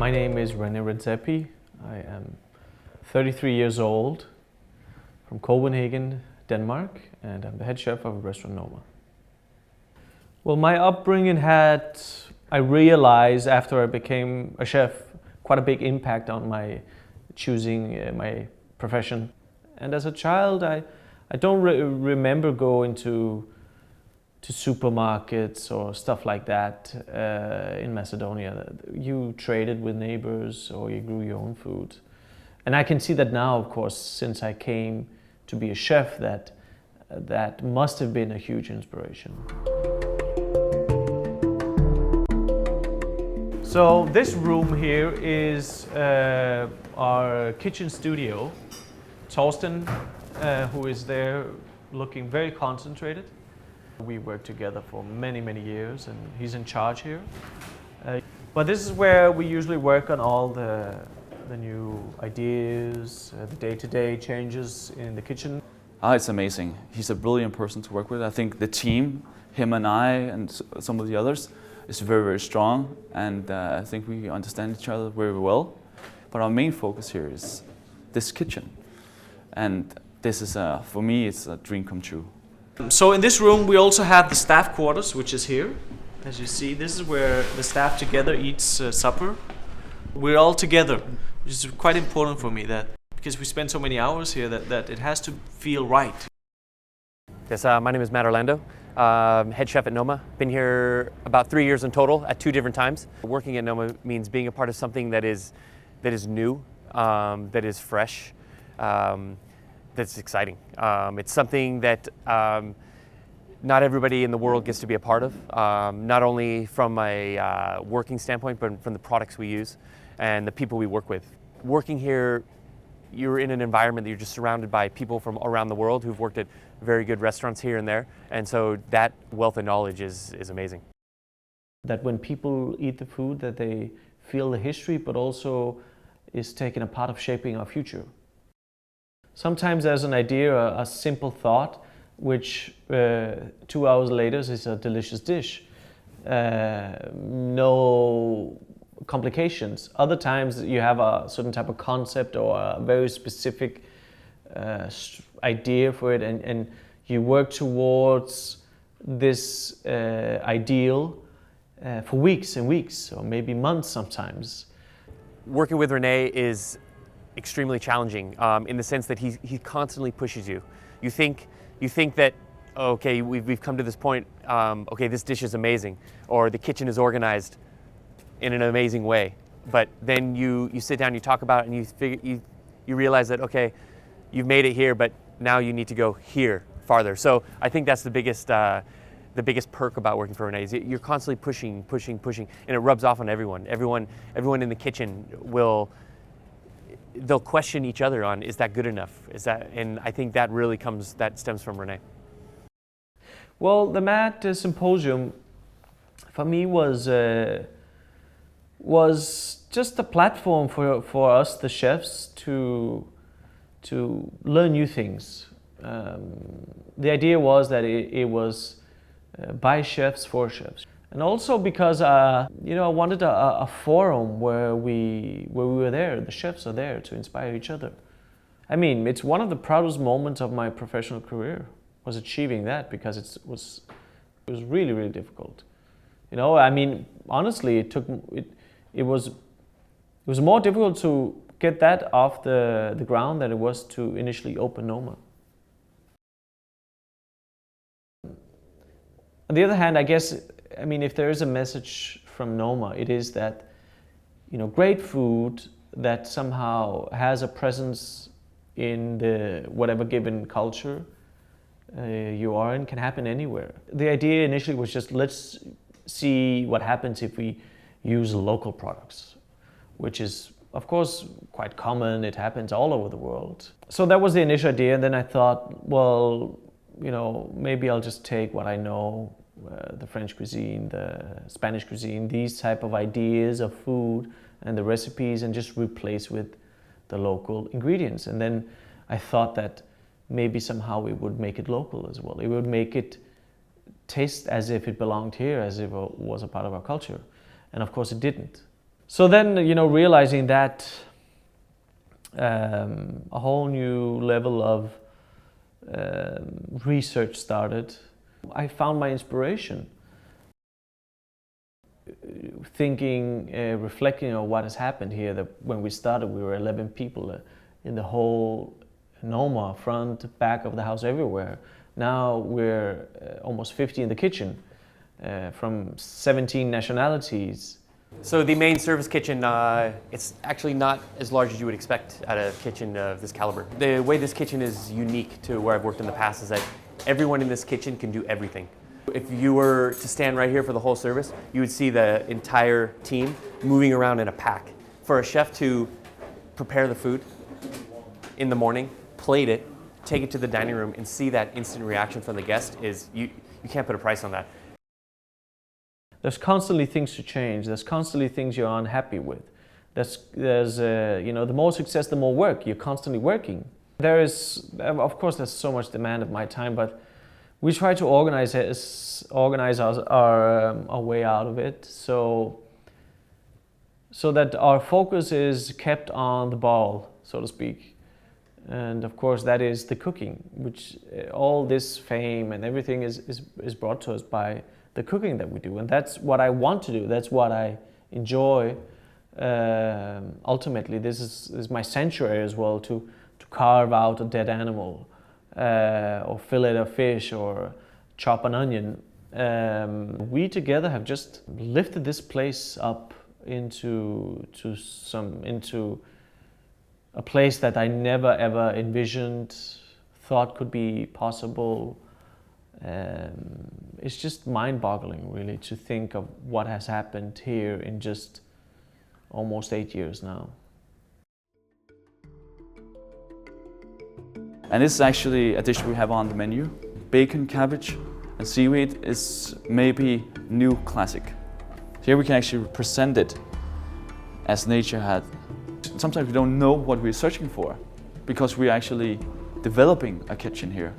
My name is René Redzepi. I am 33 years old, from Copenhagen, Denmark, and I'm the head chef of restaurant Noma. Well, my upbringing had, I realized after I became a chef, quite a big impact on my choosing my profession. And as a child, I don't remember going to supermarkets or stuff like that in Macedonia. You traded with neighbors or you grew your own food. And I can see that now, of course, since I came to be a chef, that must have been a huge inspiration. So this room here is our kitchen studio. Torsten, who is there looking very concentrated. We worked together for many, many years and he's in charge here. But this is where we usually work on all the new ideas, the day-to-day changes in the kitchen. It's amazing. He's a brilliant person to work with. I think the team, him and I and some of the others, is very, very strong, and I think we understand each other very well. But our main focus here is this kitchen, and this is, for me, it's a dream come true. So in this room we also have the staff quarters, which is here. As you see, this is where the staff together eats supper. We're all together, which is quite important for me, that because we spend so many hours here that it has to feel right. Yes, my name is Matt Orlando, head chef at Noma. Been here about 3 years in total at 2 different times. Working at Noma means being a part of something that is new, that is fresh, that's exciting. It's something that not everybody in the world gets to be a part of, not only from a working standpoint, but from the products we use and the people we work with. Working here, you're in an environment that you're just surrounded by people from around the world who've worked at very good restaurants here and there, and so that wealth of knowledge is amazing. That when people eat the food, that they feel the history, but also is taking a part of shaping our future. Sometimes there's an idea, a simple thought, which 2 hours later is a delicious dish. No complications. Other times you have a certain type of concept or a very specific idea for it, and you work towards this ideal for weeks and weeks, or maybe months sometimes. Working with René is extremely challenging in the sense that he constantly pushes you. You think that, okay, we've come to this point, okay, this dish is amazing, or the kitchen is organized in an amazing way. But then you sit down, you talk about it, and you realize that, okay, you've made it here, but now you need to go here farther. So I think that's the biggest perk about working for René, is you're constantly pushing, and it rubs off on everyone. Everyone in the kitchen they'll question each other on, is that good enough? And I think that really stems from René. Well, the MAD symposium for me was just a platform for us, the chefs, to learn new things. The idea was that it was by chefs for chefs. And also because I wanted a forum where we were there, the chefs are there to inspire each other. I mean, it's one of the proudest moments of my professional career, was achieving that, because it was really, really difficult. I mean, honestly, it was more difficult to get that off the ground than it was to initially open Noma. On the other hand, I guess, if there is a message from Noma, it is that, great food that somehow has a presence in the whatever given culture you are in can happen anywhere. The idea initially was just, let's see what happens if we use local products, which is, of course, quite common. It happens all over the world. So that was the initial idea, and then I thought, well, maybe I'll just take what I know, the French cuisine, the Spanish cuisine, these type of ideas of food and the recipes, and just replace with the local ingredients. And then I thought that maybe somehow we would make it local as well. It would make it taste as if it belonged here, as if it was a part of our culture. And of course it didn't. So then, realizing that a whole new level of research started, I found my inspiration. Thinking, reflecting on what has happened here, that when we started we were 11 people in the whole noma, front, back of the house, everywhere. Now we're almost 50 in the kitchen, from 17 nationalities. So the main service kitchen, it's actually not as large as you would expect at a kitchen of this caliber. The way this kitchen is unique to where I've worked in the past is that everyone in this kitchen can do everything. If you were to stand right here for the whole service, you would see the entire team moving around in a pack. For a chef to prepare the food in the morning, plate it, take it to the dining room, and see that instant reaction from the guest is, you can't put a price on that. There's constantly things to change. There's constantly things you're unhappy with. There's the more success, the more work. You're constantly working. Of course, there's so much demand of my time, but we try to organize our way out of it, so that our focus is kept on the ball, so to speak. And of course, that is the cooking, which all this fame and everything is brought to us by the cooking that we do. And that's what I want to do. That's what I enjoy. Ultimately, this is my sanctuary as well, to carve out a dead animal, or fillet a fish, or chop an onion. We together have just lifted this place up into a place that I never ever envisioned, thought could be possible. It's just mind-boggling, really, to think of what has happened here in just almost 8 years now. And this is actually a dish we have on the menu. Bacon, cabbage, and seaweed is maybe new classic. Here we can actually present it as nature had. Sometimes we don't know what we're searching for, because we're actually developing a kitchen here.